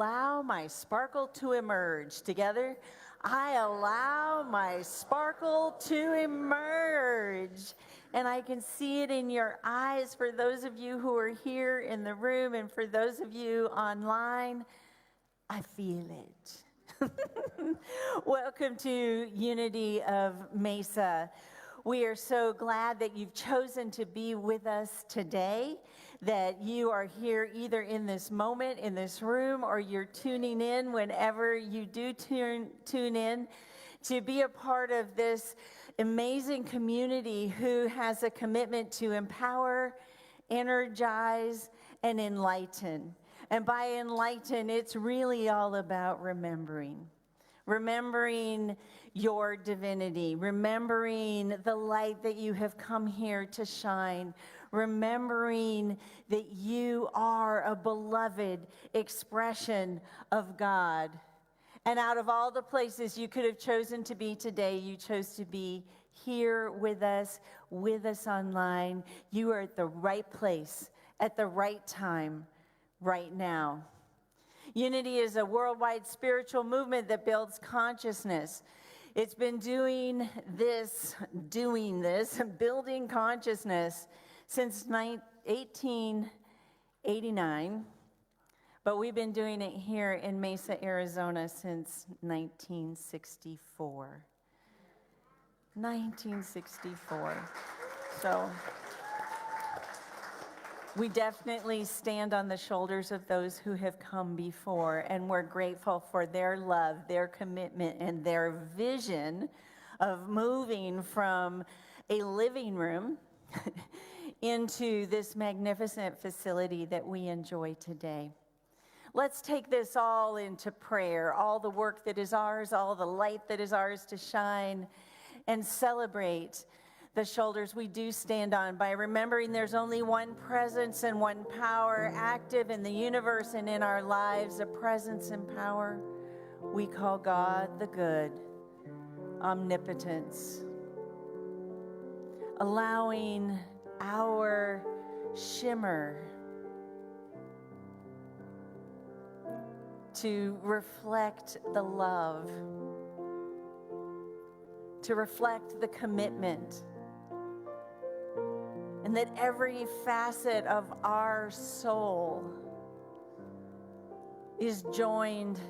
allow my sparkle to emerge. Together, I allow my sparkle to emerge. And I can see it in your eyes for those of you who are here in the room, and for those of you online, I feel it. Welcome to Unity of Mesa. We are so glad that you've chosen to be with us today, that you are here either in this moment, in this room, or you're tuning in whenever you do tune in to be a part of this amazing community who has a commitment to empower, energize, and enlighten. And by enlighten, it's really all about remembering your divinity, remembering the light that you have come here to shine, remembering that you are a beloved expression of God. And out of all the places you could have chosen to be today, you chose to be here with us online. You are at the right place, at the right time, right now. Unity is a worldwide spiritual movement that builds consciousness. It's been doing this, building consciousness since 1889, but we've been doing it here in Mesa, Arizona since 1964. 1964. So we definitely stand on the shoulders of those who have come before, and we're grateful for their love, their commitment, and their vision of moving from a living room into this magnificent facility that we enjoy today. Let's take this all into prayer, all the work that is ours, all the light that is ours to shine, and celebrate the shoulders we do stand on by remembering there's only one presence and one power active in the universe and in our lives, a presence and power we call God the Good, omnipotence, allowing our shimmer to reflect the love, to reflect the commitment, and that every facet of our soul is joined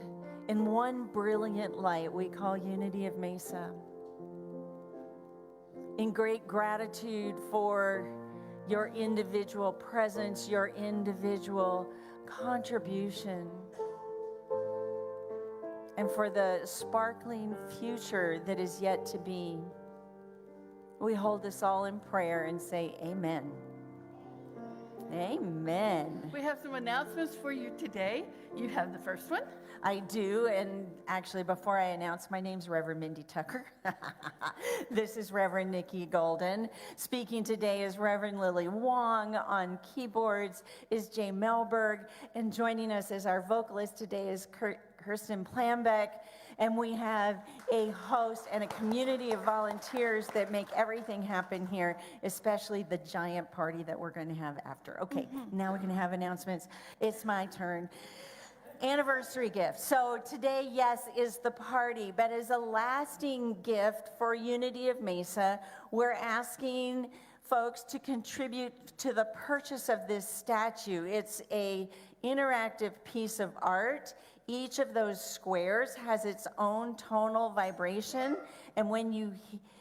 in one brilliant light we call Unity of Mesa. In great gratitude for your individual presence, your individual contribution, and for the sparkling future that is yet to be. We hold this all in prayer and say amen. Amen. We have some announcements for you today. You have the first one. I do, and actually before I announce, my name's Reverend Mindy Tucker. This is Reverend Nikki Golden. Speaking today is Reverend Lily Wong. On keyboards is Jay Melberg, and joining us as our vocalist today is Kirsten Plambeck. And we have a host and a community of volunteers that make everything happen here, especially the giant party that we're going to have after. Okay, Now we can have announcements. It's my turn. Anniversary gift. So today, yes, is the party, but as a lasting gift for Unity of Mesa, we're asking folks to contribute to the purchase of this statue. It's a interactive piece of art. Each of those squares has its own tonal vibration, and when you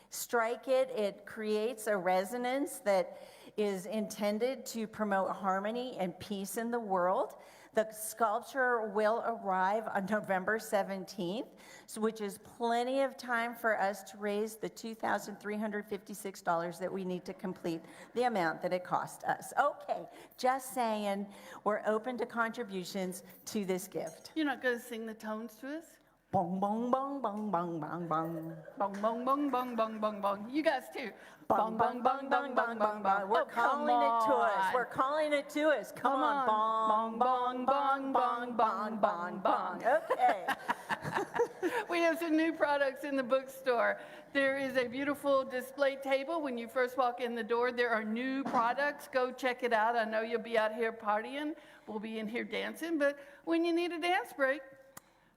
strike it, it creates a resonance that is intended to promote harmony and peace in the world. The sculpture will arrive on November 17th, which is plenty of time for us to raise the $2,356 that we need to complete the amount that it cost us. Okay, just saying, we're open to contributions to this gift. You're not going to sing the tones to us? Bong, bong, bong, bong, bong, bong, bong. Bong, bong, bong, bong, bong, bong, bong. You guys too. Bong, bong, bong, bong, bong, bong, bong. We're calling it to us. We're calling it to us. Come on. Bong, bong, bong, bong, bong, bong, bong. Okay. We have some new products in the bookstore. There is a beautiful display table. When you first walk in the door, there are new products. Go check it out. I know you'll be out here partying. We'll be in here dancing, but when you need a dance break,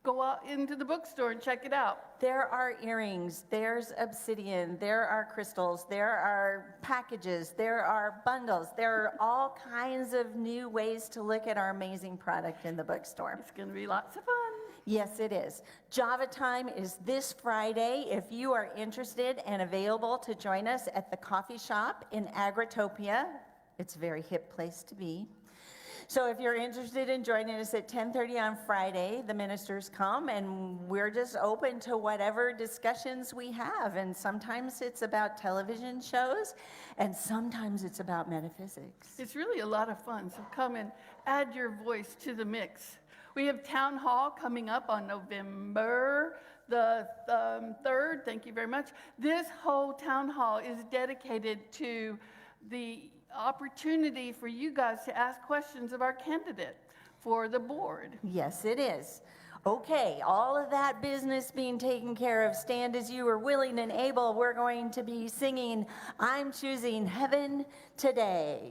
go out into the bookstore and check it out. There are earrings, there's obsidian, there are crystals, there are packages, there are bundles. There are all kinds of new ways to look at our amazing product in the bookstore. It's going to be lots of fun. Yes, it is. Java Time is this Friday. If you are interested and available to join us at the coffee shop in Agritopia, it's a very hip place to be. So if you're interested in joining us at 10:30 on Friday, the ministers come and we're just open to whatever discussions we have. And sometimes it's about television shows and sometimes it's about metaphysics. It's really a lot of fun, so come and add your voice to the mix. We have Town Hall coming up on November the 3rd. Thank you very much. This whole Town Hall is dedicated to the opportunity for you guys to ask questions of our candidate for the board. Yes, it is. Okay, all of that business being taken care of, stand as you are willing and able. We're going to be singing, I'm Choosing Heaven Today.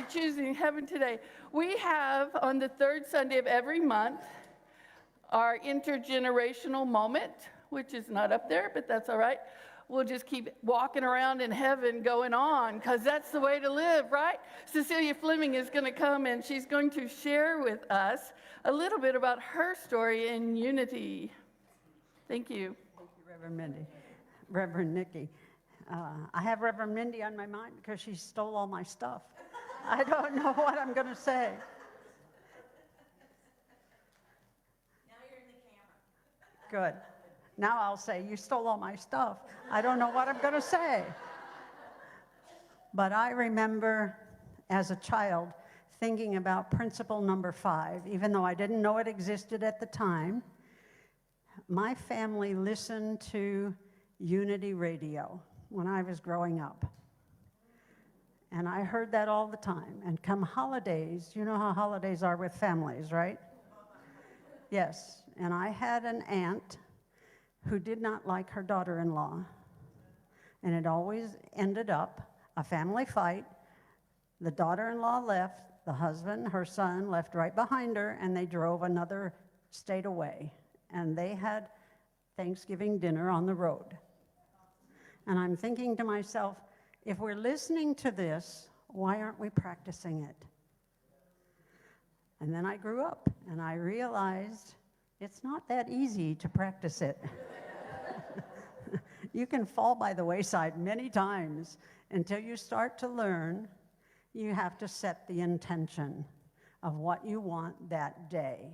Choosing Heaven Today. We have on the 3rd Sunday of every month our intergenerational moment, which is not up there, but that's all right. We'll just keep walking around in heaven going on because that's the way to live, right? Cecilia Fleming is going to come and she's going to share with us a little bit about her story in unity. Thank you. Thank you, Reverend Mindy. Reverend Nikki. I have Reverend Mindy on my mind because she stole all my stuff. I don't know what I'm going to say. Now you're in the camera. Good. Now I'll say, you stole all my stuff. I don't know what I'm going to say. But I remember as a child thinking about principle number 5, even though I didn't know it existed at the time. My family listened to Unity Radio when I was growing up. And I heard that all the time. And come holidays, you know how holidays are with families, right? Yes. And I had an aunt who did not like her daughter-in-law. And it always ended up a family fight. The daughter-in-law left, the husband, her son, left right behind her, and they drove another state away. And they had Thanksgiving dinner on the road. And I'm thinking to myself, if we're listening to this, why aren't we practicing it? And then I grew up, and I realized it's not that easy to practice it. You can fall by the wayside many times. Until you start to learn, you have to set the intention of what you want that day.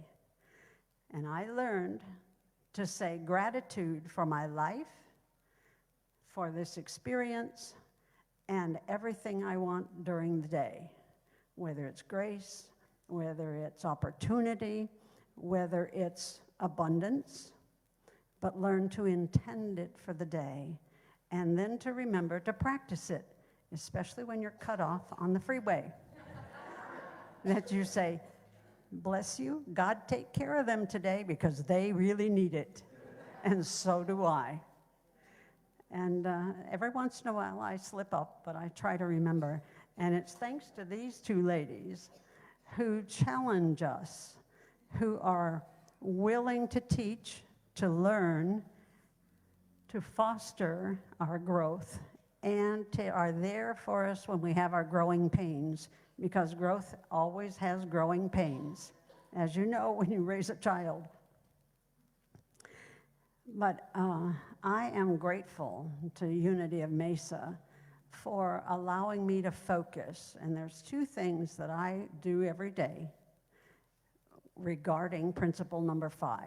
And I learned to say gratitude for my life, for this experience, and everything I want during the day, whether it's grace, whether it's opportunity, whether it's abundance, but learn to intend it for the day, and then to remember to practice it, especially when you're cut off on the freeway. That you say, bless you. God take care of them today because they really need it. And so do I. And every once in a while I slip up, but I try to remember. And it's thanks to these two ladies who challenge us, who are willing to teach, to learn, to foster our growth, and are there for us when we have our growing pains, because growth always has growing pains, as you know when you raise a child. But I am grateful to Unity of Mesa for allowing me to focus. And there's two things that I do every day regarding principle number 5.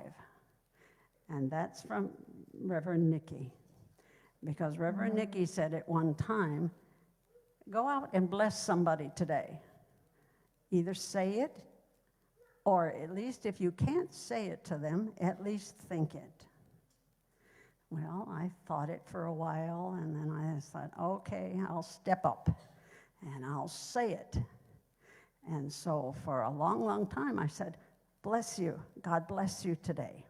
And that's from Reverend Nikki. Because Reverend Nikki said at one time, go out and bless somebody today. Either say it, or at least if you can't say it to them, at least think it. Well, I thought it for a while, and then I thought, okay, I'll step up, and I'll say it. And so for a long, long time, I said, bless you, God bless you today.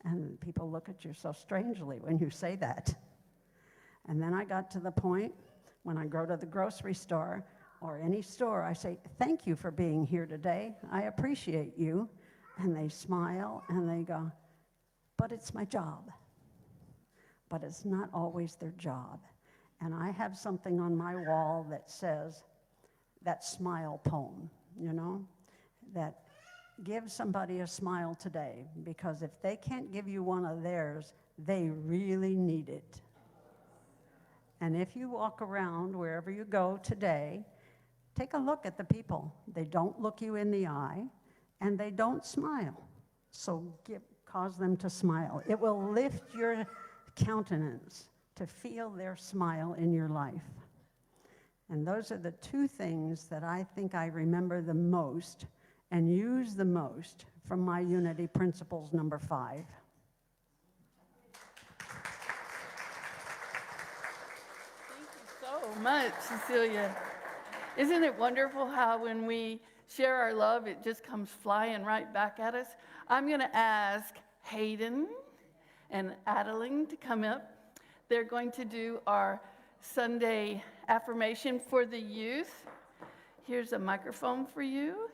And people look at you so strangely when you say that. And then I got to the point when I go to the grocery store or any store, I say, thank you for being here today. I appreciate you. And they smile, and they go, but it's my job. But it's not always their job. And I have something on my wall that says, that smile poem, you know, that give somebody a smile today, because if they can't give you one of theirs, they really need it. And if you walk around wherever you go today, take a look at the people. They don't look you in the eye, and they don't smile. So cause them to smile. It will lift your countenance to feel their smile in your life. And those are the two things that I think I remember the most and use the most from my Unity Principles number 5. Thank you so much, Cecilia. Isn't it wonderful how when we share our love, it just comes flying right back at us? I'm going to ask Hayden and Adeline to come up. They're going to do our Sunday affirmation for the youth. Here's a microphone for you,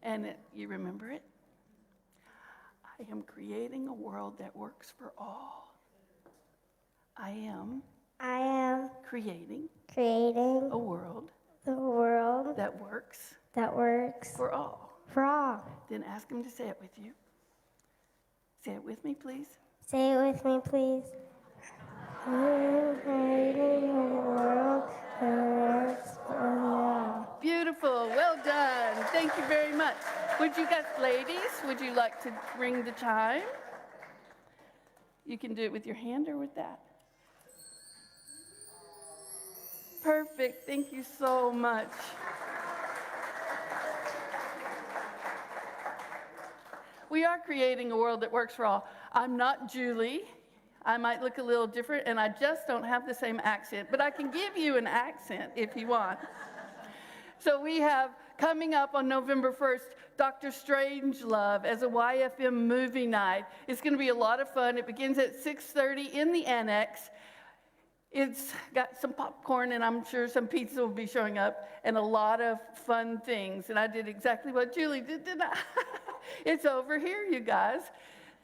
and you remember it? I am creating a world that works for all. I am creating creating a world the world that works that works for all. for all. Then ask them to say it with you. Say it with me, please. Say it with me, please. I am creating a world that works for all. Beautiful. Well done. Thank you very much. Would you guys, ladies, would you like to ring the chime? You can do it with your hand or with that. Perfect. Thank you so much. We are creating a world that works for all. I'm not Julie. I might look a little different, and I just don't have the same accent, but I can give you an accent if you want. So we have coming up on November 1st, Dr. Strangelove as a YFM movie night. It's going to be a lot of fun. It begins at 6:30 in the annex. It's got some popcorn, and I'm sure some pizza will be showing up, and a lot of fun things. And I did exactly what Julie did, didn't I? It's over here, you guys.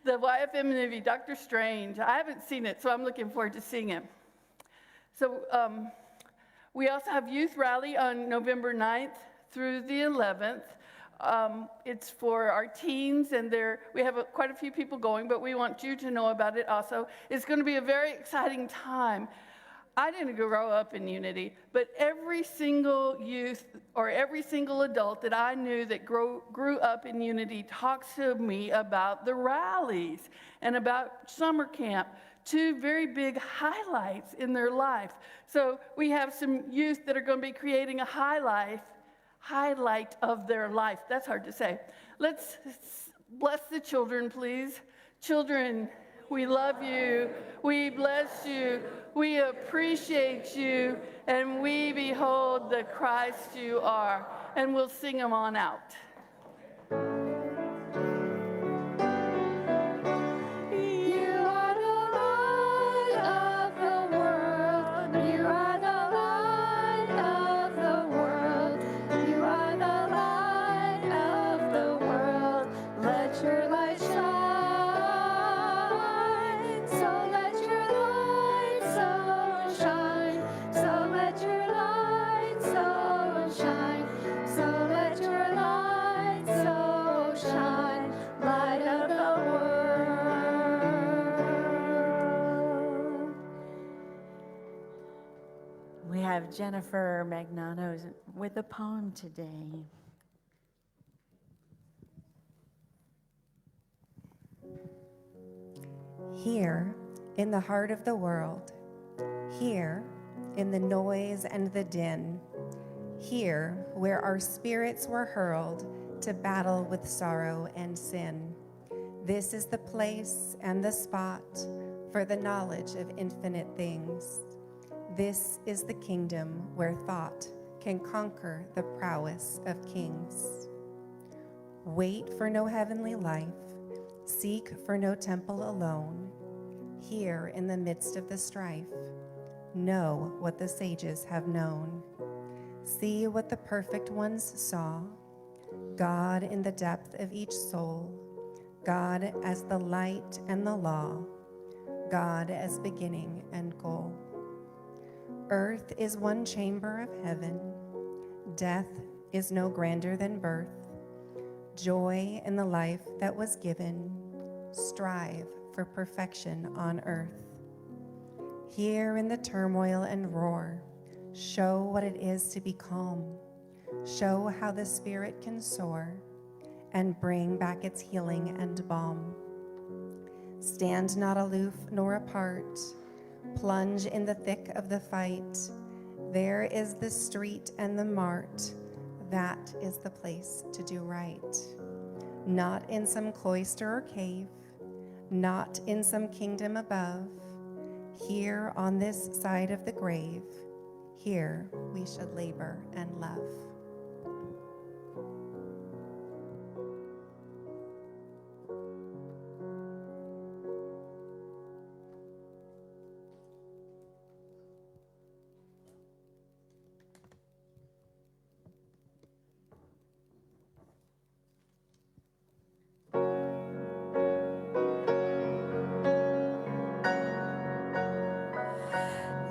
The YFM movie, Dr. Strange. I haven't seen it, so I'm looking forward to seeing it. So we also have Youth Rally on November 9th through the 11th. It's for our teens, and we have quite a few people going, but we want you to know about it also. It's going to be a very exciting time. I didn't grow up in Unity, but every single youth or every single adult that I knew that grew up in Unity talks to me about the rallies and about summer camp, two very big highlights in their life. So we have some youth that are going to be creating a highlight of their life. That's hard to say. Let's bless the children, please. Children, we love you, we bless you, we appreciate you, and we behold the Christ you are. And we'll sing them on out. have Jennifer Magnano with a poem today. Here, in the heart of the world, here, in the noise and the din, here, where our spirits were hurled to battle with sorrow and sin, this is the place and the spot for the knowledge of infinite things. This is the kingdom where thought can conquer the prowess of kings. Wait for no heavenly life, seek for no temple alone. Here in the midst of the strife, know what the sages have known. See what the perfect ones saw, God in the depth of each soul, God as the light and the law, God as beginning and goal. Earth is one chamber of heaven, death is no grander than birth. Joy in the life that was given, strive for perfection on earth. Here in the turmoil and roar, show what it is to be calm. Show how the spirit can soar and bring back its healing and balm. Stand not aloof nor apart, plunge in the thick of the fight. There is the street and the mart, that is the place to do right. Not in some cloister or cave, not in some kingdom above. Here on this side of the grave, here we should labor and love.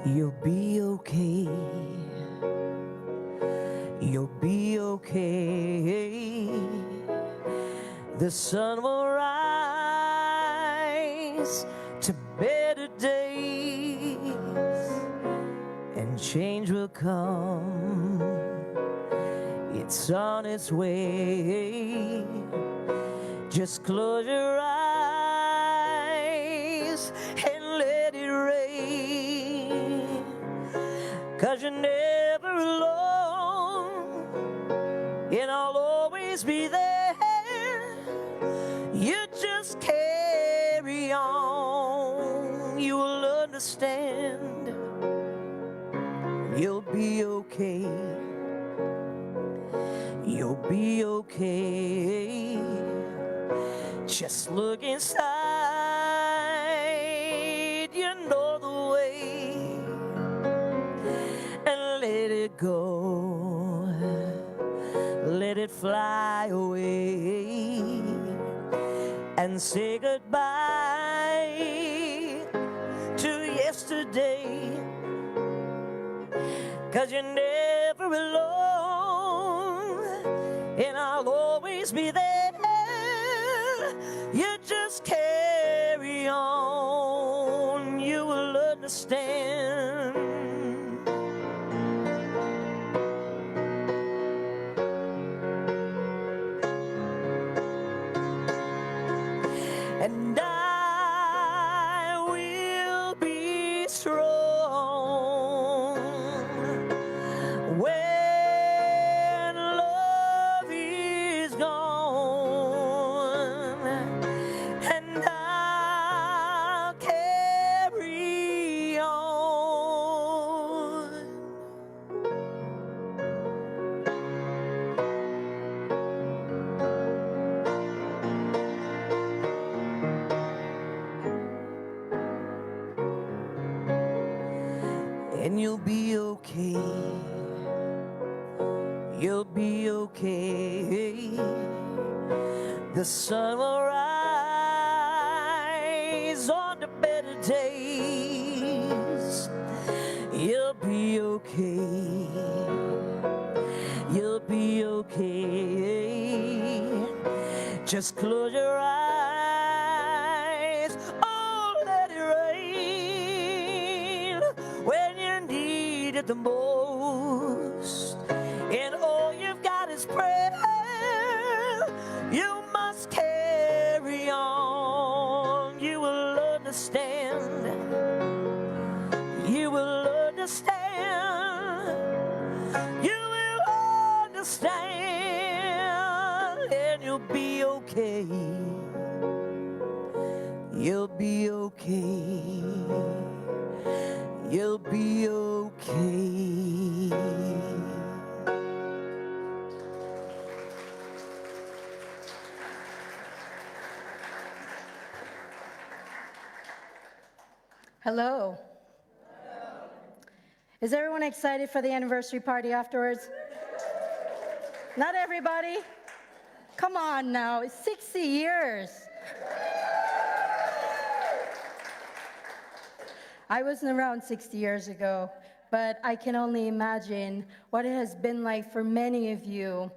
You'll be okay. You'll be okay. The sun will rise to better days, and change will come. It's on its way. Just close your eyes and let it rain, 'cause you're never alone, and I'll always be there. You just carry on, you will understand. You'll be okay. You'll be okay. Just look inside, you know the way, and let it go, let it fly away, and say goodbye to yesterday, 'cause you're never alone, and I'll always be there. You just carry on, you will understand. And I will be strong when love is gone, and I'll carry on. And you'll be okay. You'll be okay. The sun will rise on the better days. You'll be okay. You'll be okay. Just close your eyes. Oh, let it rain when you need it it the most. And all you've got is prayer. You must carry on. You will understand. You will understand. You will understand. And you'll be okay. You'll be okay. You'll be okay. Hello. Is everyone excited for the anniversary party afterwards? Not everybody. Come on now, it's 60 years. I wasn't around 60 years ago, but I can only imagine what it has been like for many of you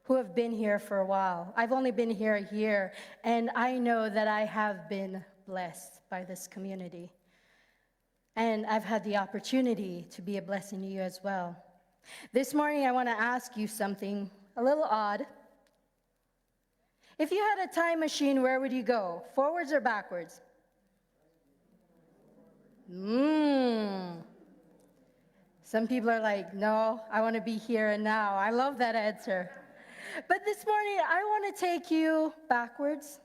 who have been here for a while. I've only been here a year, and I know that I have been blessed by this community. And I've had the opportunity to be a blessing to you as well. This morning, I want to ask you something a little odd. If you had a time machine, where would you go? Forwards or backwards? Some people are like, no, I want to be here and now. I love that answer. But this morning, I want to take you backwards,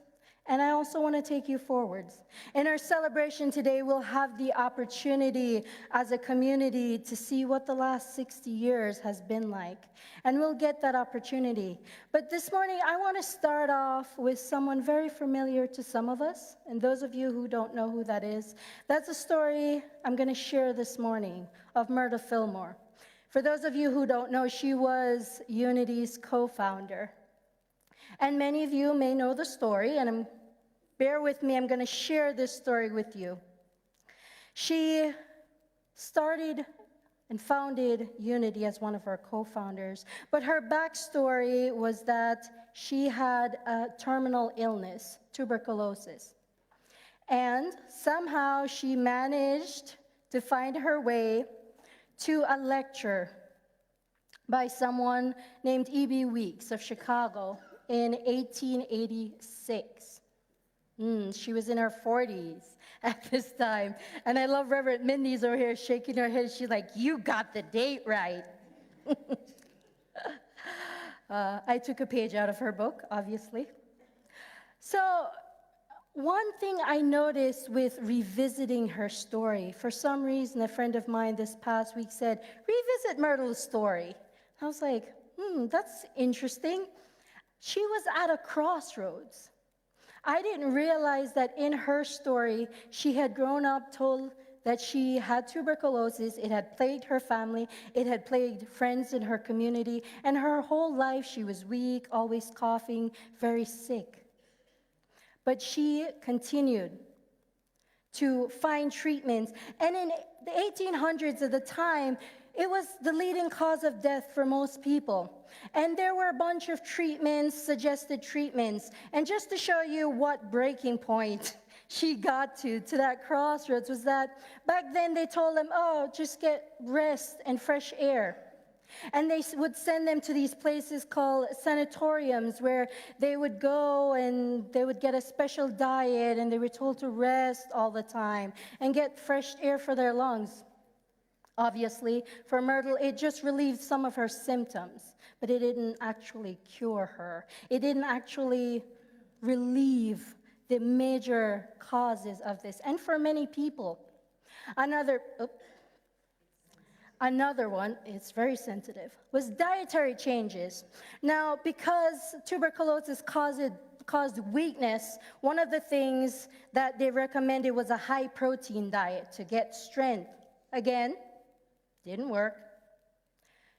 and I also want to take you forwards. In our celebration today, we'll have the opportunity as a community to see what the last 60 years has been like. And we'll get that opportunity. But this morning, I want to start off with someone very familiar to some of us. And those of you who don't know who that is, that's a story I'm going to share this morning of Myrtle Fillmore. For those of you who don't know, she was Unity's co-founder. And many of you may know the story, and bear with me, I'm going to share this story with you. She started and founded Unity as one of her co-founders, but her backstory was that she had a terminal illness, tuberculosis. And somehow she managed to find her way to a lecture by someone named E.B. Weeks of Chicago in 1886. She was in her 40s at this time. And I love Reverend Mindy's over here shaking her head. She's like, you got the date right. I took a page out of her book, obviously. So one thing I noticed with revisiting her story, for some reason, a friend of mine this past week said, revisit Myrtle's story. I was like, that's interesting. She was at a crossroads. I didn't realize that in her story, she had grown up told that she had tuberculosis. It had plagued her family. It had plagued friends in her community. And her whole life, she was weak, always coughing, very sick. But she continued to find treatments. And in the 1800s at the time, it was the leading cause of death for most people. And there were a bunch of treatments, suggested treatments. And just to show you what breaking point she got to that crossroads, was that back then they told them, oh, just get rest and fresh air. And they would send them to these places called sanatoriums, where they would go and they would get a special diet, and they were told to rest all the time and get fresh air for their lungs. Obviously, for Myrtle, it just relieved some of her symptoms, but it didn't actually cure her. It didn't actually relieve the major causes of this. And for many people, another one, it's very sensitive, was dietary changes. Now, because tuberculosis caused weakness, one of the things that they recommended was a high-protein diet to get strength. Again, didn't work.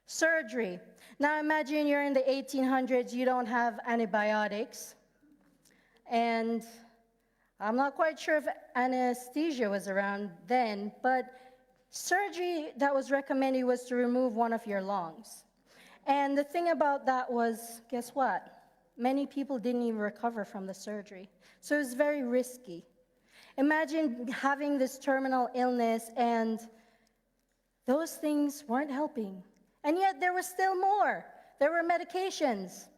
Surgery. Now imagine you're in the 1800s, you don't have antibiotics. And I'm not quite sure if anesthesia was around then, but surgery that was recommended was to remove one of your lungs. And the thing about that was, guess what? Many people didn't even recover from the surgery. So it was very risky. Imagine having this terminal illness and Those things weren't helping. And yet there was still more. There were medications.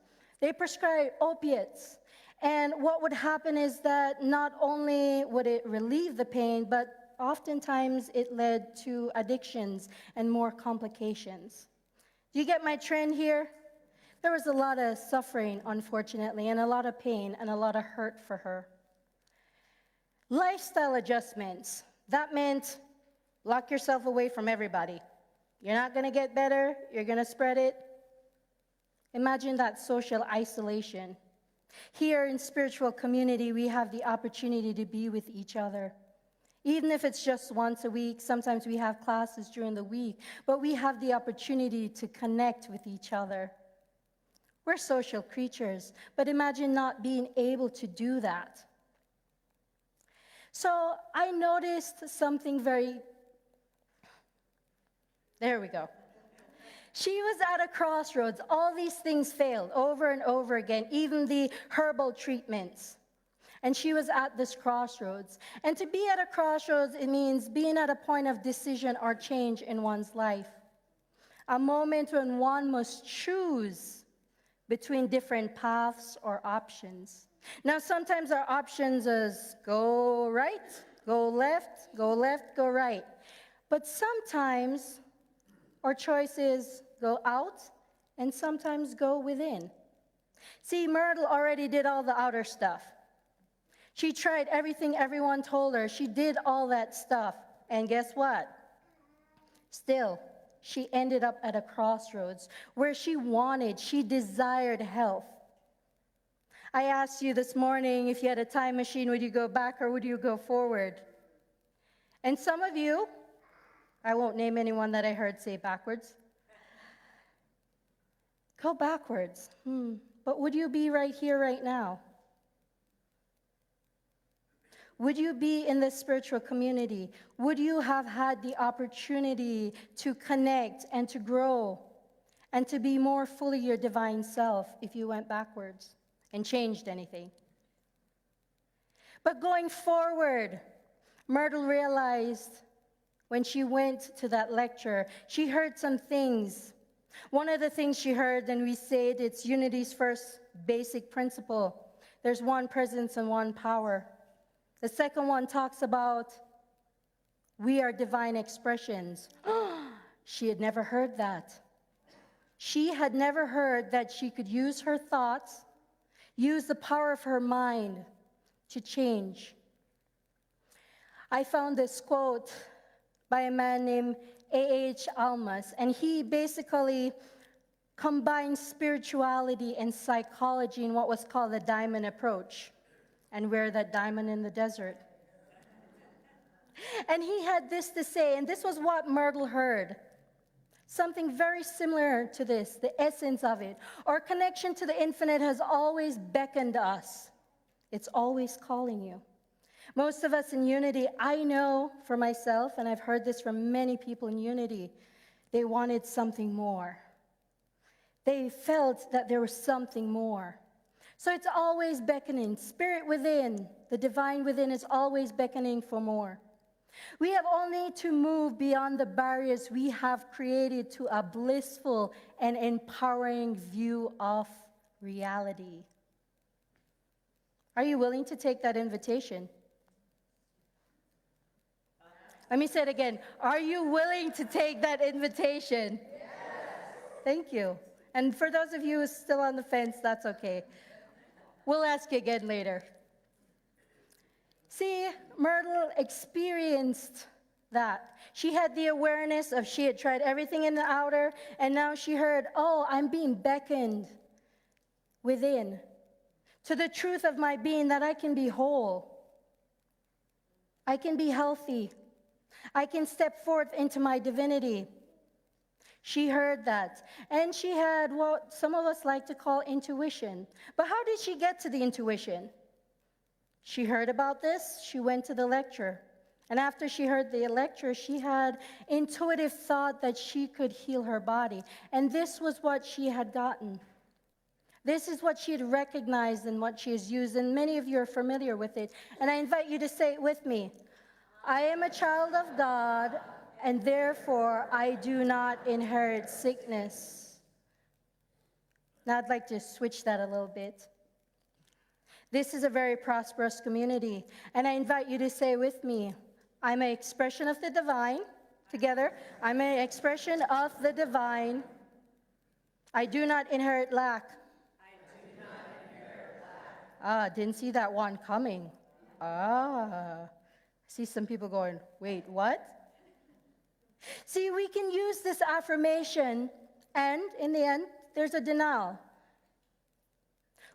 They prescribed opiates. And what would happen is that not only would it relieve the pain, but oftentimes it led to addictions and more complications. Do you get my trend here? There was a lot of suffering, unfortunately, and a lot of pain and a lot of hurt for her. Lifestyle adjustments. That meant lock yourself away from everybody. You're not going to get better. You're going to spread it. Imagine that social isolation. Here in spiritual community, we have the opportunity to be with each other. Even if it's just once a week, sometimes we have classes during the week, but we have the opportunity to connect with each other. We're social creatures, but imagine not being able to do that. So I noticed something there we go. She was at a crossroads. All these things failed over and over again, even the herbal treatments. And she was at this crossroads. And to be at a crossroads, it means being at a point of decision or change in one's life. A moment when one must choose between different paths or options. Now, sometimes our options is go right, go left, go right. But sometimes our choice is go out and sometimes go within. See, Myrtle already did all the outer stuff. She tried everything everyone told her. She did all that stuff. And guess what? Still, she ended up at a crossroads where she desired health. I asked you this morning, if you had a time machine, would you go back or would you go forward? And some of you, I won't name anyone that I heard say backwards. Go backwards. But would you be right here, right now? Would you be in this spiritual community? Would you have had the opportunity to connect and to grow and to be more fully your divine self if you went backwards and changed anything? But going forward, Myrtle realized when she went to that lecture, she heard some things. One of the things she heard, and we say it's unity's first basic principle. There's one presence and one power. The second one talks about we are divine expressions. She had never heard that. She had never heard that she could use her thoughts, use the power of her mind to change. I found this quote by a man named A.H. Almas, and he basically combined spirituality and psychology in what was called the diamond approach. And we're that diamond in the desert. And he had this to say, and this was what Myrtle heard. Something very similar to this, the essence of it. Our connection to the infinite has always beckoned us. It's always calling you. Most of us in Unity, I know for myself, and I've heard this from many people in Unity, they wanted something more. They felt that there was something more. So it's always beckoning. Spirit within, the divine within is always beckoning for more. We have only to move beyond the barriers we have created to a blissful and empowering view of reality. Are you willing to take that invitation? Let me say it again. Are you willing to take that invitation? Yes. Thank you. And for those of you who are still on the fence, that's okay. We'll ask you again later. See, Myrtle experienced that. She had the awareness of she had tried everything in the outer, and now she heard, oh, I'm being beckoned within to the truth of my being that I can be whole. I can be healthy. I can step forth into my divinity. She heard that. And she had what some of us like to call intuition. But how did she get to the intuition? She heard about this. She went to the lecture. And after she heard the lecture, she had intuitive thought that she could heal her body. And this was what she had gotten. This is what she had recognized and what she has used. And many of you are familiar with it. And I invite you to say it with me. I am a child of God, and therefore I do not inherit sickness. Now I'd like to switch that a little bit. This is a very prosperous community, and I invite you to say with me, I'm an expression of the divine. Together, I'm an expression of the divine. I do not inherit lack. Didn't see that one coming. I see some people going, wait, what? See, we can use this affirmation, and in the end, there's a denial.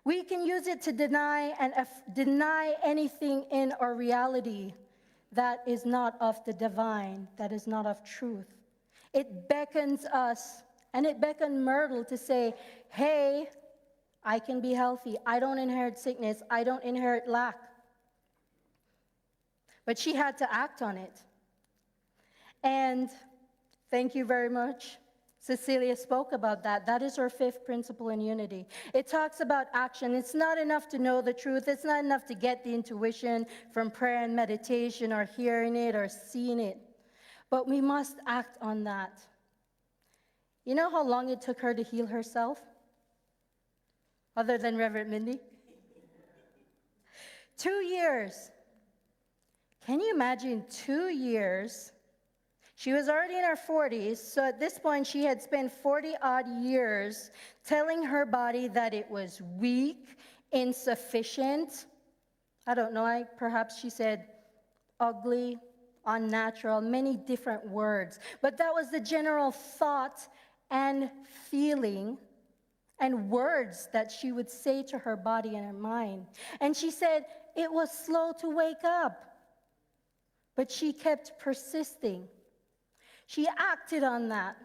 We can use it to deny anything in our reality that is not of the divine, that is not of truth. It beckons us, and it beckoned Myrtle to say, hey, I can be healthy. I don't inherit sickness. I don't inherit lack. But she had to act on it. And thank you very much. Cecilia spoke about that. That is our fifth principle in unity. It talks about action. It's not enough to know the truth. It's not enough to get the intuition from prayer and meditation or hearing it or seeing it. But we must act on that. You know how long it took her to heal herself? Other than Reverend Mindy? 2 years. Can you imagine 2 years? She was already in her 40s, so at this point she had spent 40-odd years telling her body that it was weak, insufficient. I don't know, perhaps she said ugly, unnatural, many different words. But that was the general thought and feeling and words that she would say to her body and her mind. And she said it was slow to wake up, but she kept persisting. She acted on that.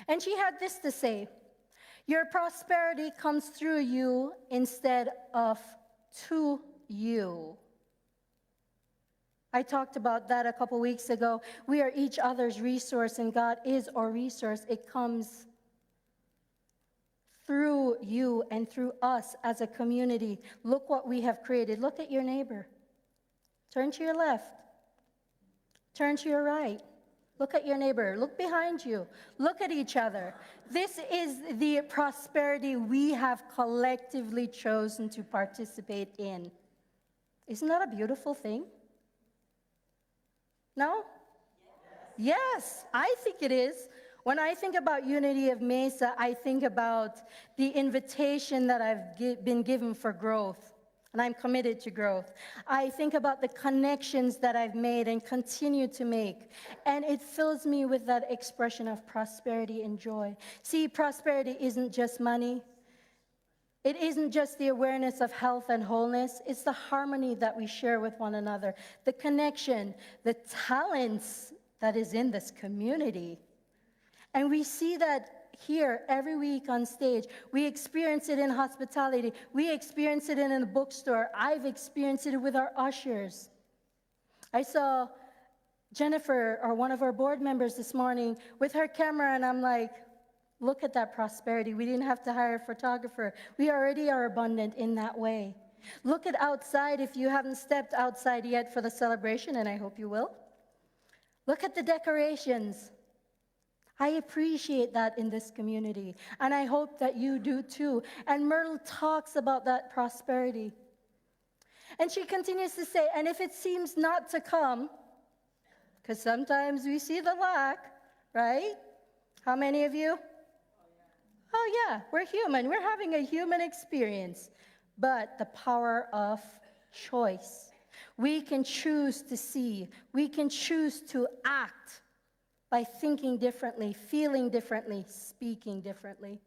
And she had this to say, your prosperity comes through you instead of to you. I talked about that a couple weeks ago. We are each other's resource, and God is our resource. It comes through you and through us as a community. Look what we have created. Look at your neighbor. Turn to your left. Turn to your right. Look at your neighbor. Look behind you. Look at each other. This is the prosperity we have collectively chosen to participate in. Isn't that a beautiful thing? No? Yes, I think it is. When I think about Unity of Mesa, I think about the invitation that I've been given for growth. And I'm committed to growth. I think about the connections that I've made and continue to make. And it fills me with that expression of prosperity and joy. See, prosperity isn't just money. It isn't just the awareness of health and wholeness. It's the harmony that we share with one another, the connection, the talents that is in this community. And we see that here every week on stage. We experience it in hospitality. We experience it in a bookstore. I've experienced it with our ushers. I saw Jennifer, or one of our board members this morning, with her camera, and I'm like, look at that prosperity. We didn't have to hire a photographer. We already are abundant in that way. Look at outside if you haven't stepped outside yet for the celebration, and I hope you will. Look at the decorations. I appreciate that in this community, and I hope that you do too. And Myrtle talks about that prosperity. And she continues to say, and if it seems not to come, because sometimes we see the lack, right? How many of you? Oh yeah, we're human. We're having a human experience. But the power of choice. We can choose to see. We can choose to act by thinking differently, feeling differently, speaking differently.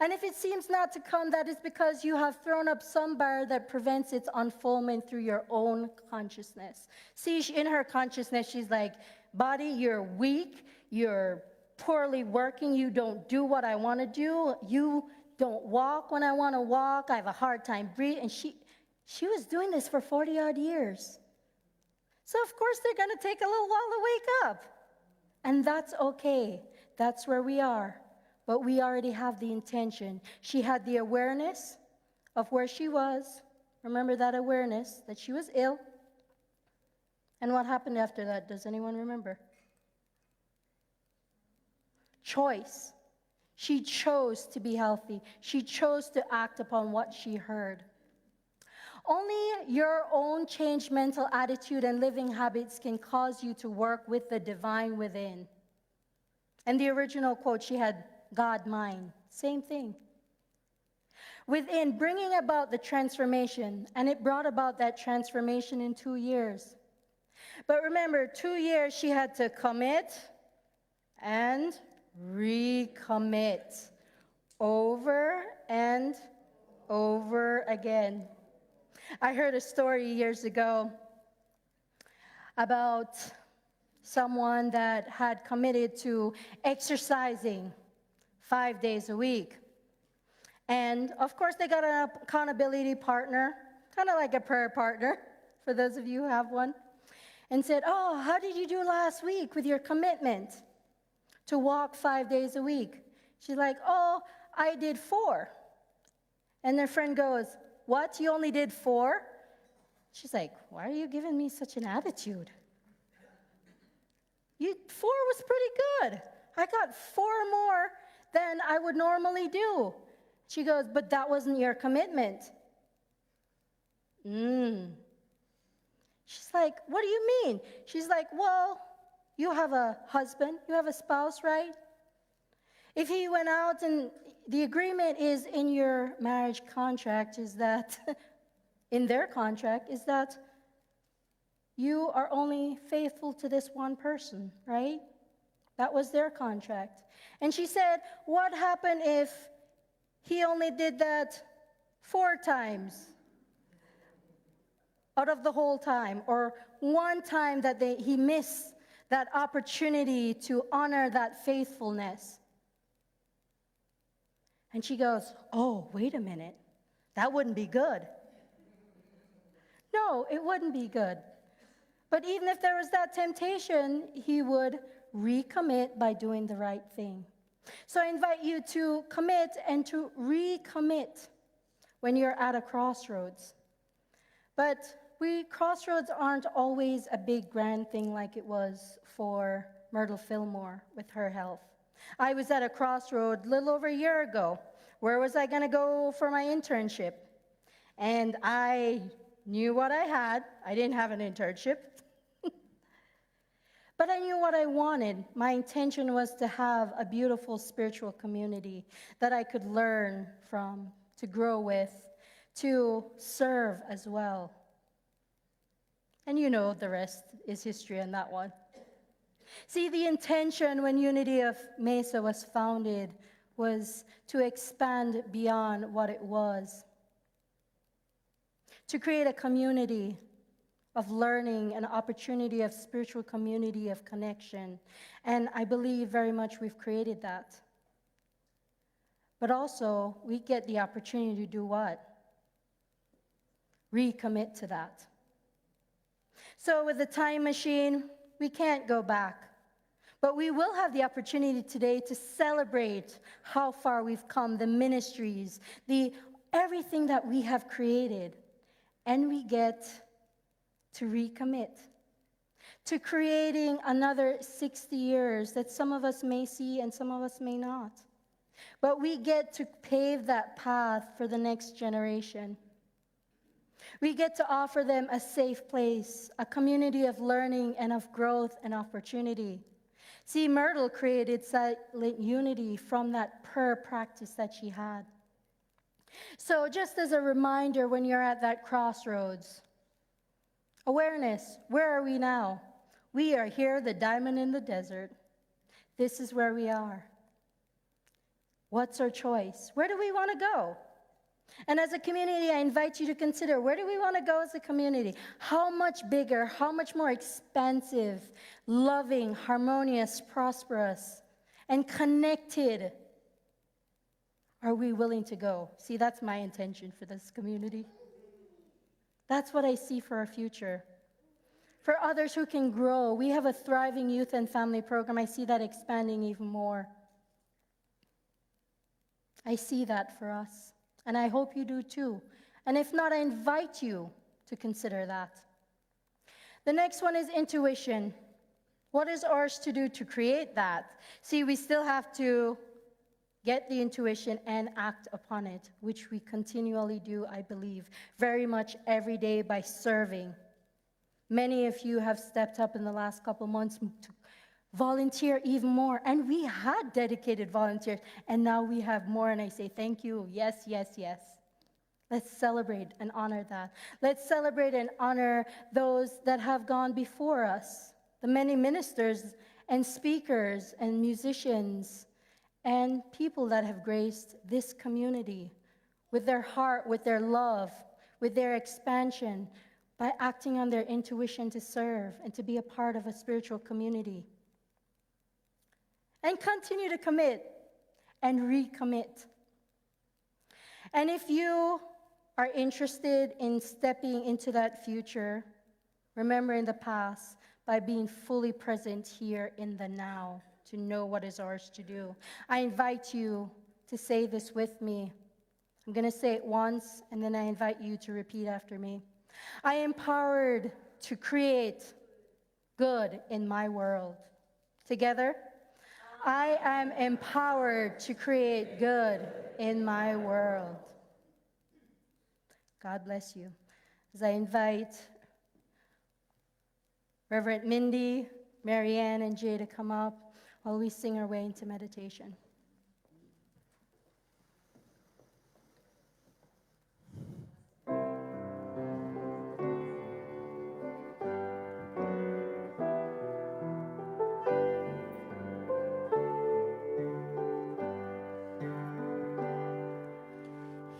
And if it seems not to come, that is because you have thrown up some bar that prevents its unfoldment through your own consciousness. See, in her consciousness, she's like, body, you're weak, you're poorly working, you don't do what I want to do, you don't walk when I want to walk, I have a hard time breathing. And she was doing this for 40-odd years. So of course they're going to take a little while to wake up. And that's okay. That's where we are. But we already have the intention. She had the awareness of where she was. Remember that awareness that she was ill. And what happened after that? Does anyone remember? choice. She chose to be healthy. She chose to act upon what she heard. Only your own changed mental attitude and living habits can cause you to work with the divine within. And the original quote, she had God mind. Same thing. Within bringing about the transformation, and it brought about that transformation in 2 years. But remember, 2 years she had to commit and recommit over and over again. I heard a story years ago about someone that had committed to exercising 5 days a week. And of course, they got an accountability partner, kind of like a prayer partner, for those of you who have one, and said, "Oh, how did you do last week with your commitment to walk 5 days a week?" She's like, "Oh, I did 4. And their friend goes, "What, you only did 4? She's like, "Why are you giving me such an attitude? 4 was pretty good. I got 4 more than I would normally do." She goes, "But that wasn't your commitment." She's like, "What do you mean?" She's like, "Well, you have a husband, you have a spouse, right? If he went out, and the agreement is in your marriage contract, is that, in their contract, is that you are only faithful to this one person, right? That was their contract." And she said, "What happened if he only did that 4 times out of the whole time, or 1 time that he missed that opportunity to honor that faithfulness?" And she goes, "Oh, wait a minute. That wouldn't be good." No, it wouldn't be good. But even if there was that temptation, he would recommit by doing the right thing. So I invite you to commit and to recommit when you're at a crossroads. But crossroads aren't always a big grand thing like it was for Myrtle Fillmore with her health. I was at a crossroad a little over a year ago. Where was I going to go for my internship? And I knew what I had. I didn't have an internship. But I knew what I wanted. My intention was to have a beautiful spiritual community that I could learn from, to grow with, to serve as well. And you know the rest is history on that one. See, the intention when Unity of Mesa was founded was to expand beyond what it was, to create a community of learning, an opportunity of spiritual community of connection. And I believe very much we've created that. But also, we get the opportunity to do what? Recommit to that. So with the time machine, we can't go back. But we will have the opportunity today to celebrate how far we've come, the ministries, everything that we have created. And we get to recommit to creating another 60 years that some of us may see and some of us may not. But we get to pave that path for the next generation. We get to offer them a safe place, a community of learning and of growth and opportunity. See, Myrtle created silent unity from that prayer practice that she had. So just as a reminder, when you're at that crossroads, awareness, where are we now? We are here, the diamond in the desert. This is where we are. What's our choice? Where do we want to go? And as a community, I invite you to consider, where do we want to go as a community? How much bigger, how much more expansive, loving, harmonious, prosperous, and connected are we willing to go? See, that's my intention for this community. That's what I see for our future. For others who can grow, we have a thriving youth and family program. I see that expanding even more. I see that for us, and I hope you do too. And if not, I invite you to consider that. The next one is intuition. What is ours to do to create that? See, we still have to get the intuition and act upon it, which we continually do, I believe, very much every day by serving. Many of you have stepped up in the last couple months to volunteer even more, and we had dedicated volunteers, and now we have more, and I say thank you. Yes, yes, yes. Let's celebrate and honor that. Let's celebrate and honor those that have gone before us, the many ministers and speakers and musicians and people that have graced this community with their heart, with their love, with their expansion, by acting on their intuition to serve and to be a part of a spiritual community. And continue to commit and recommit. And if you are interested in stepping into that future, remembering the past by being fully present here in the now to know what is ours to do, I invite you to say this with me. I'm going to say it once, and then I invite you to repeat after me. I am empowered to create good in my world. Together, I am empowered to create good in my world. God bless you. As I invite Reverend Mindy, Marianne, and Jay to come up while we sing our way into meditation.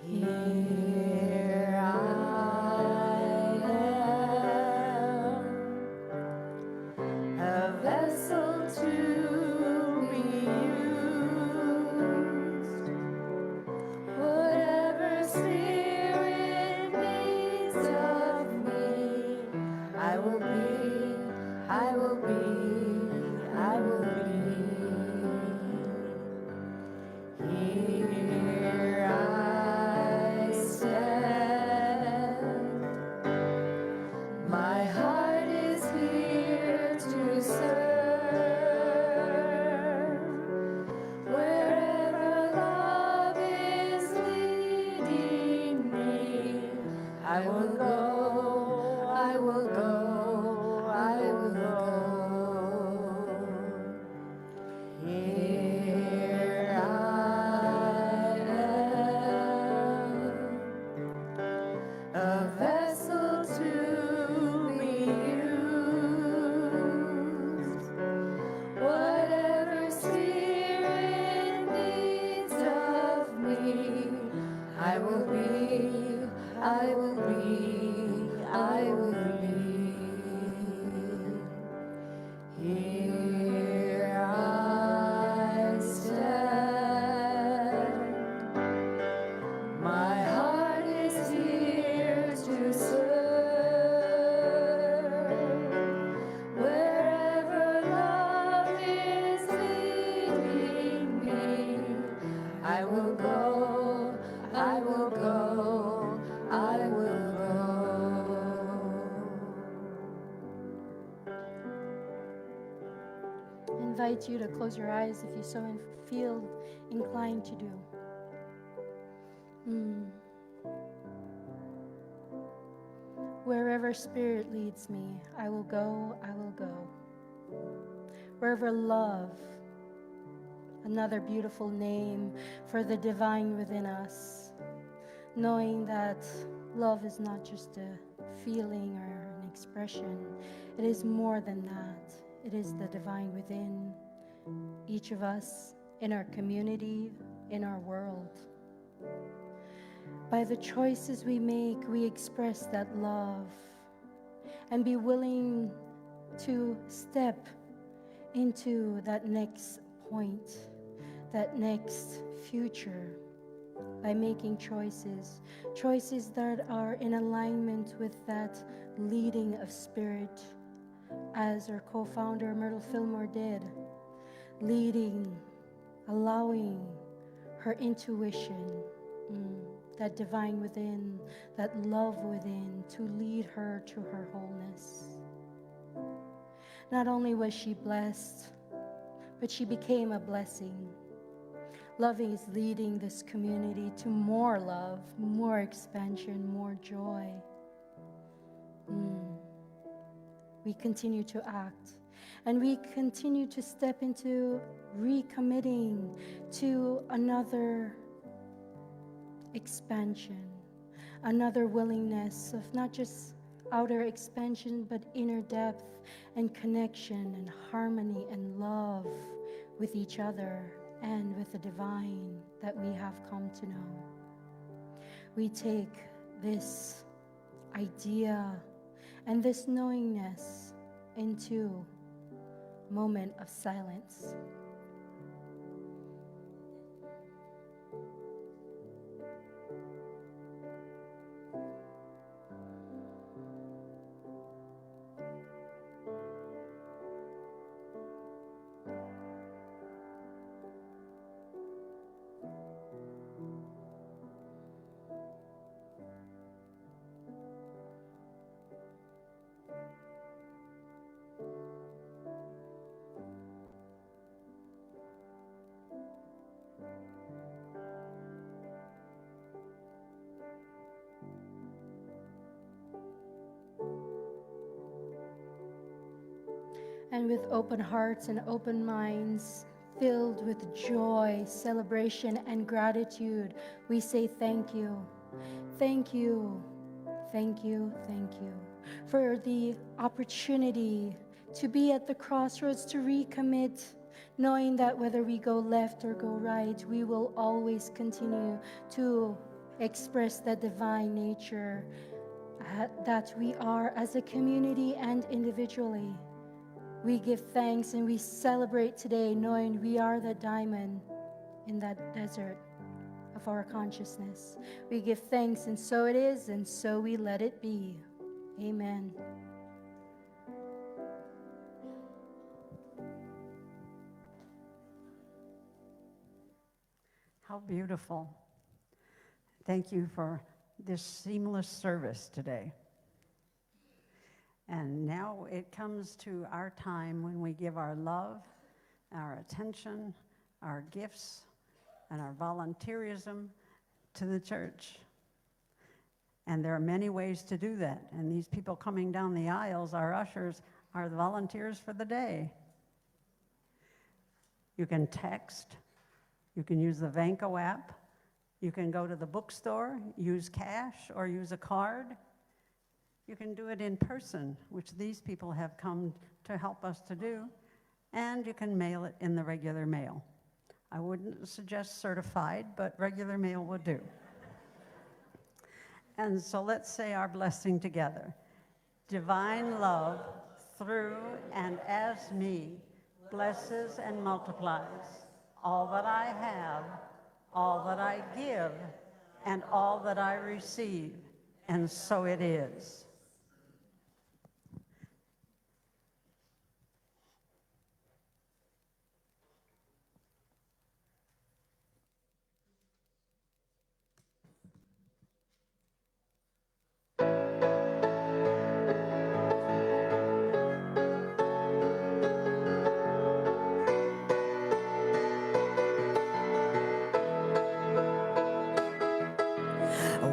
Here I am, a vessel to be used. Whatever Spirit needs of me, I will be, I will be, I will be. Here I stand. My heart is here to serve. Wherever love is leading me, I will go, I will go, I will go. Here I am, a vessel to be used. Whatever Spirit needs of me, I will be, I will be, I will be. Here I stand. My heart is here to serve. Wherever love is leading me, I will go, I will go, I will go. I invite you to close your eyes if you so feel inclined to do. Wherever Spirit leads me, I will go, I will go. Wherever love, another beautiful name for the divine within us, knowing that love is not just a feeling or an expression, it is more than that. It is the divine within each of us, in our community, in our world. By the choices we make, we express that love and be willing to step into that next point, that next future by making choices that are in alignment with that leading of Spirit, as our co-founder Myrtle Fillmore did, leading, allowing her intuition, that divine within, that love within, to lead her to her wholeness. Not only was she blessed, but she became a blessing. Loving is leading this community to more love, more expansion, more joy. We continue to act, and we continue to step into recommitting to another expansion, another willingness of not just outer expansion, but inner depth and connection and harmony and love with each other and with the divine that we have come to know. We take this idea and this knowingness into a moment of silence. And with open hearts and open minds, filled with joy, celebration, and gratitude, we say thank you. Thank you, thank you, thank you for the opportunity to be at the crossroads, to recommit, knowing that whether we go left or go right, we will always continue to express that divine nature that we are as a community and individually. We give thanks and we celebrate today, knowing we are the diamond in that desert of our consciousness. We give thanks, and so it is, and so we let it be. Amen. How beautiful. Thank you for this seamless service today. And now it comes to our time when we give our love, our attention, our gifts, and our volunteerism to the church. And there are many ways to do that. And these people coming down the aisles, our ushers, are the volunteers for the day. You can text. You can use the Vanco app. You can go to the bookstore, use cash, or use a card. You can do it in person, which these people have come to help us to do, and you can mail it in the regular mail. I wouldn't suggest certified, but regular mail would do. And so let's say our blessing together. Divine love, through and as me, blesses and multiplies all that I have, all that I give, and all that I receive, and so it is.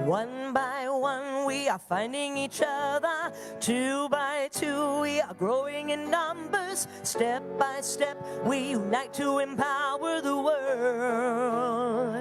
One by one we are finding each other. Two by two we are growing in numbers. Step by step we unite to empower the world.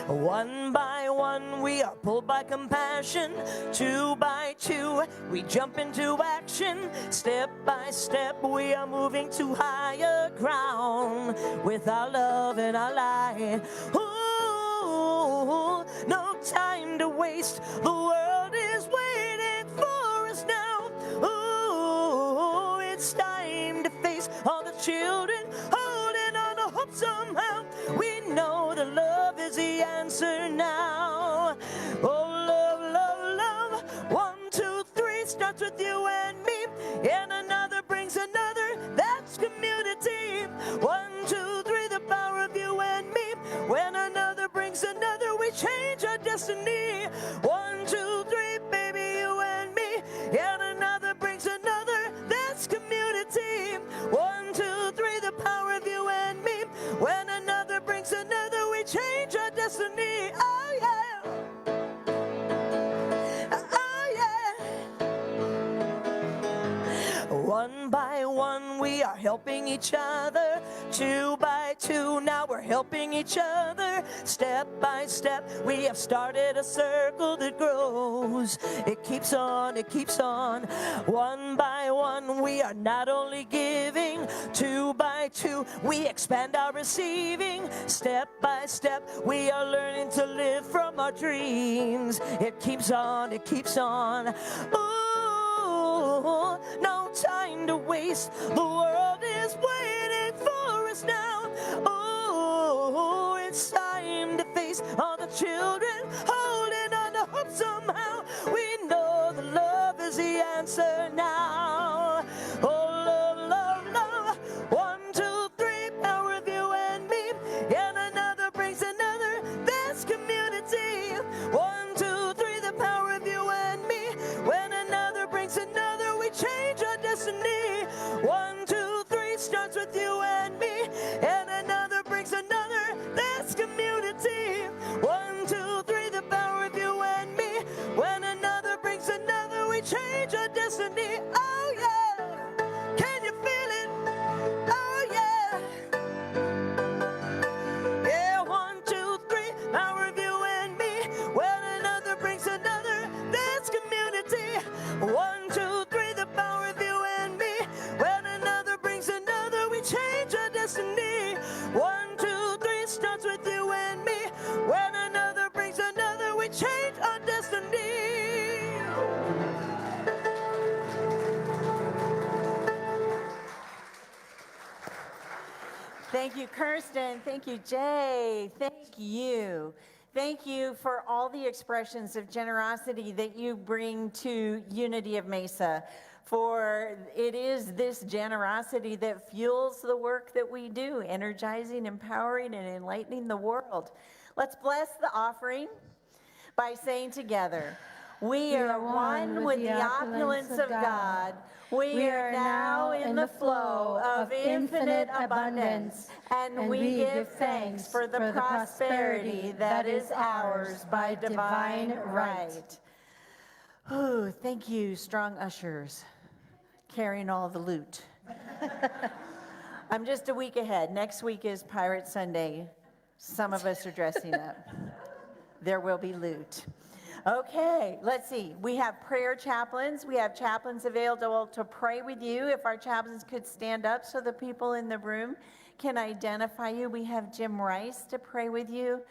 One by one we are pulled by compassion. Two by two we jump into action. Step by step we are moving to higher ground with our love and our light. Ooh, no time to waste. The world is waiting for us now. Ooh, it's time to face all the children holding on to hope somehow. We know that love is the answer now. Oh, love, love, love. 1, 2, 3 starts with you and me, and another brings another. That's community. 1, 2, 3, the power of you and me. When another brings another, we change our destiny. 1, 2, 3, baby, you and me, and another brings another. That's community. One by one, we are helping each other. Two by two, now we're helping each other. Step by step, we have started a circle that grows. It keeps on, it keeps on. One by one, we are not only giving. Two by two, we expand our receiving. Step by step, we are learning to live from our dreams. It keeps on, it keeps on. Ooh, no time to waste. The world is waiting for us now. Ooh, it's time to face all the children holding on to hope somehow. We know the love is the answer now. Oh, love, love, love. 1, 2, 3, power of you and me. And another brings another. That's community. 1, 2, 3, the power of you and me. When another brings another, we change our destiny. 1, 2, 3 starts with you and me. And another brings another. That's community. 1, 2, 3, the power of you and me. When another brings another, we change our destiny. Oh yeah. Can you feel it? Oh yeah. Yeah, 1, 2, 3, power of you and me. When another brings another, that's community. 1, 2, 3, the power of you and me. When another brings another, we change our destiny. 1, 2, 3 starts with you and me. When another brings another, we change our destiny. Thank you, Kirsten. Thank you, Jay. Thank you. Thank you for all the expressions of generosity that you bring to Unity of Mesa. For it is this generosity that fuels the work that we do, energizing, empowering, and enlightening the world. Let's bless the offering by saying together, we are one with the opulence of God. We are now in the flow of infinite abundance, and we give thanks for the prosperity that is ours by divine right. Ooh, thank you, strong ushers, carrying all the loot. I'm just a week ahead. Next week is Pirate Sunday. Some of us are dressing up. There will be loot. Okay, let's see. We have prayer chaplains. We have chaplains available to pray with you. If our chaplains could stand up so the people in the room can identify you. We have Jim Rice to pray with you.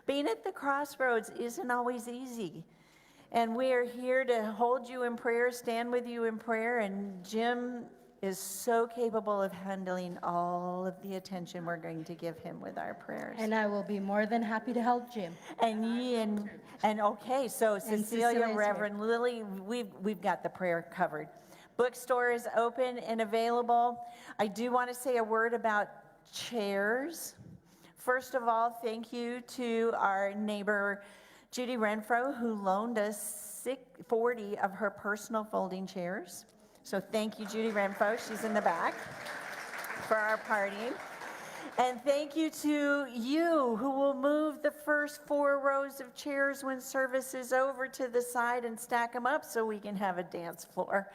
Being at the Crossroads isn't always easy. And we are here to hold you in prayer, stand with you in prayer, and Jim is so capable of handling all of the attention we're going to give him with our prayers. And I will be more than happy to help Jim. And okay, so Cecilia, Reverend Lily, we've got the prayer covered. Bookstore is open and available. I do want to say a word about chairs. First of all, thank you to our neighbor Judy Renfro, who loaned us 40 of her personal folding chairs. So thank you, Judy Renfro. She's in the back for our party. And thank you to you who will move the first 4 rows of chairs when service is over to the side and stack them up so we can have a dance floor.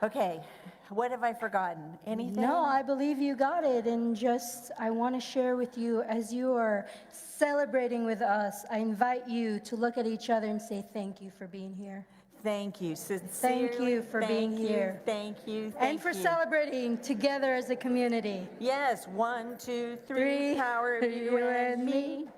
Okay, what have I forgotten? Anything? No, I believe you got it. And just, I want to share with you, as you are celebrating with us, I invite you to look at each other and say thank you for being here. Thank you. Sincerely, Thank you for being here. Thank you. And for celebrating together as a community. Yes, 1, 2, 3, power of you and me.